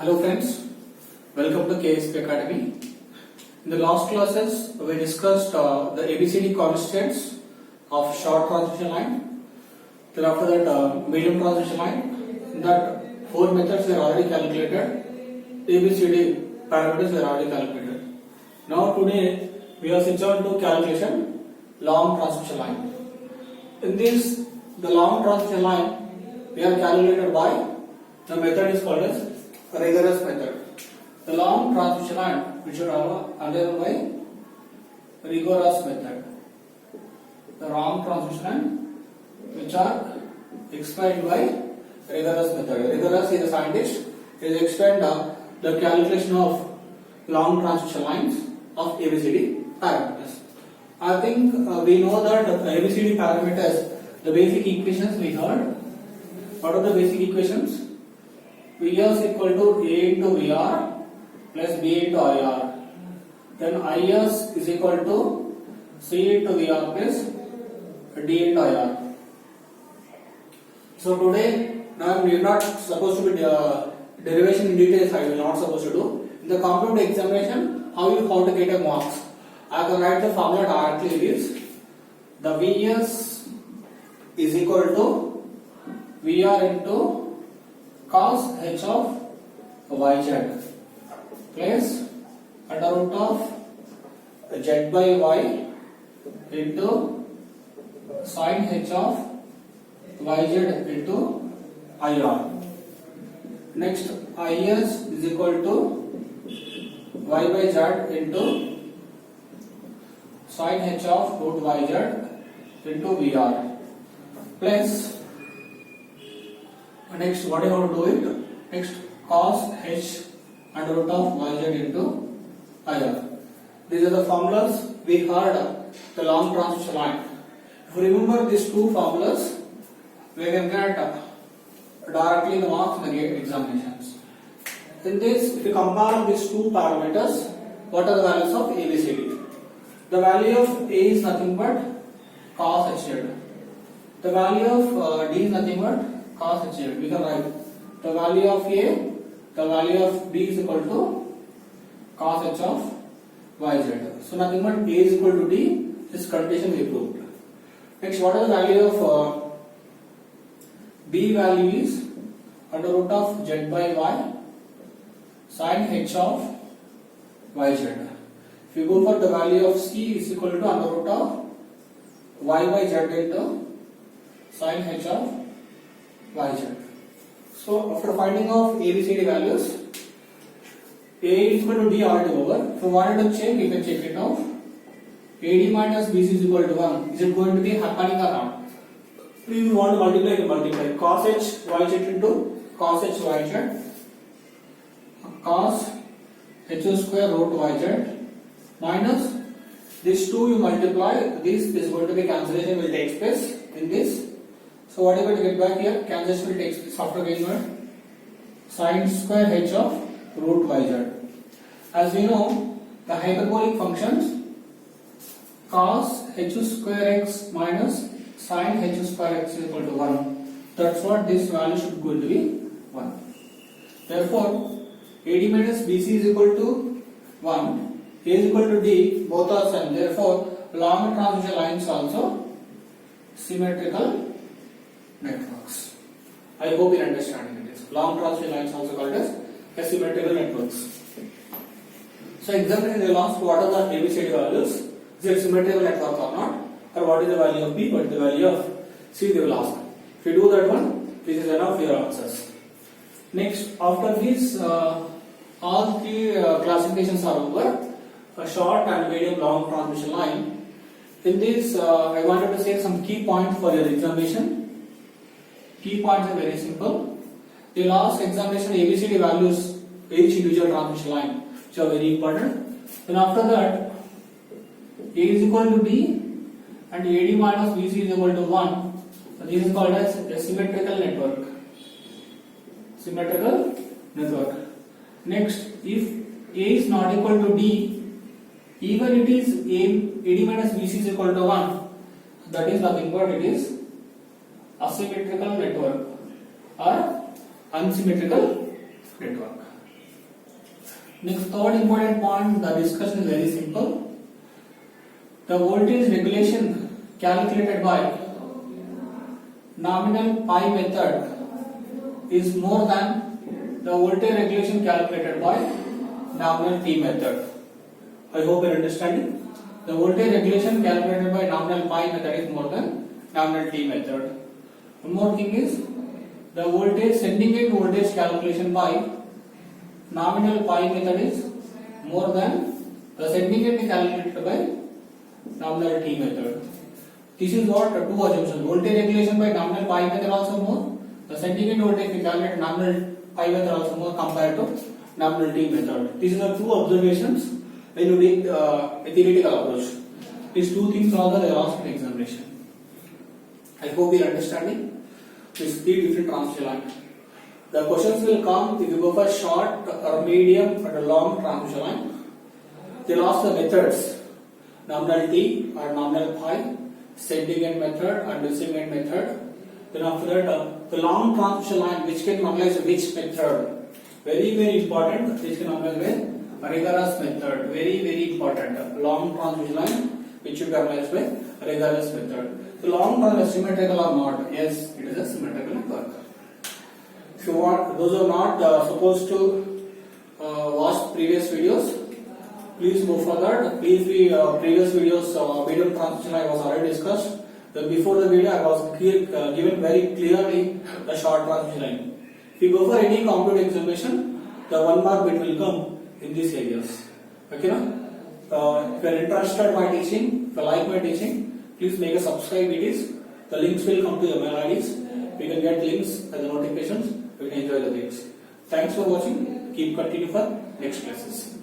Hello friends, welcome to KSP Academy. In the last classes, we discussed the ABCD constants of short transmission line. Then after that, medium transmission line. In that, four methods were already calculated. ABCD parameters were already calculated. Now today, we are switched on to calculation long transmission line. In this, the long transmission line, we are calculated by the method is called as rigorous method. The long transmission line which should have undergone by rigorous method. The long transmission line which are explained by rigorous method. Rigorous is a scientist. He has explained the calculation of long transmission lines of ABCD parameters. I think we know that ABCD parameters, the basic equations we heard. What are the basic equations? Vs equal to A into Vr plus B into IR. Then Is is equal to C into Vr plus D into IR. So today, now we are not supposed to be derivation in details. I will not supposed to do. In the computer examination, how to get a marks? I can write the formula directly. It is the Vs is equal to Vr into cos h of yz plus under root of z by y into sin h of yz into IR. Next, Is is equal to y by z into sin h of root yz into Vr plus next what you have to do it? Next cos h under root of yz into IR. These are the formulas we heard the long transmission line. If you remember these two formulas, we can get directly the marks in the gate examinations. In this, if you compare these two parameters, what are the values of ABCD? The value of A is nothing but cos hz. The value of D is nothing but cos hz. We can write the value of A, the value of B is equal to cos h of yz. So nothing but A is equal to D. This condition we proved. Next, what is the value of B value is under root of z by y sin h of yz. If you go for the value of C is equal to under root of y by z into sin h of yz. So after finding of ABCD values, A is equal to D already over. If you wanted to check, you can check it off. AD minus BC is equal to 1. Is it going to be happening or not? If you want to multiply, you can multiply cos h yz into cos h yz cos h square root yz minus these two you multiply. This is going to be cancellation will take place in this. So what are you going to get back here? Cancellation will take place after getting what? Sin square h of root yz. As we know, the hyperbolic functions cos h square x minus sin h square x is equal to 1. That's what this value should going to be 1. Therefore, AD minus BC is equal to 1. A is equal to D. Both are same. Therefore, long transmission lines also symmetrical networks. I hope you are understanding this. Long transmission lines also called as asymmetrical networks. So examine they will ask what are the ABCD values. Is it symmetrical network or not? Or what is the value of B, what is the value of C they will ask. If you do that one, this is enough for your answers. Next, after this, all three classifications are over. A short and medium long transmission line. In this, I wanted to say some key points for your examination. Key points are very simple. The last examination ABCD values each individual transmission line, which are very important. Then after that, A is equal to D and AD minus BC is equal to 1. So this is called as a symmetrical network. Symmetrical network. Next, if A is not equal to D, even it is AD minus BC is equal to 1, that is nothing but it is asymmetrical network or unsymmetrical network. Next, third important point, the discussion is very simple. The voltage regulation calculated by nominal pi method is more than the voltage regulation calculated by nominal T method. I hope you are understanding. The voltage regulation calculated by nominal pi method is more than nominal T method. One more thing is the voltage sending end voltage calculation by nominal pi method is more than the sending end calculated by nominal T method. This is what two assumptions. Voltage regulation by nominal pi method also more. The sending end voltage we calculate nominal pi method also more compared to nominal T method. These are the two observations when you take a theoretical approach. These two things are the last examination. I hope you are understanding. These three different transmission lines. The questions will come if you go for short or medium or long transmission line. They will ask the methods, nominal T or nominal pi, sending end method and receiving end method. Then after that, the long transmission line which can analyze which method. Very important. Which can analyze by rigorous method. Very important. Long transmission line which should be analyzed by rigorous method. The long term is symmetrical or not? Yes, it is a symmetrical network. If you want, those who are not supposed to watch previous videos, please go for that. Please be previous videos, medium transmission I was already discussed. Then before the video I was given very clearly the short transmission line. If you go for any competitive examination, the 1 mark bit will come in these areas. Okay, no? If you are interested in my teaching, if you like my teaching, please make a subscribe videos. The links will come to your mail IDs. We can get links as the notifications. We can enjoy the links. Thanks for watching. Keep continue for next classes.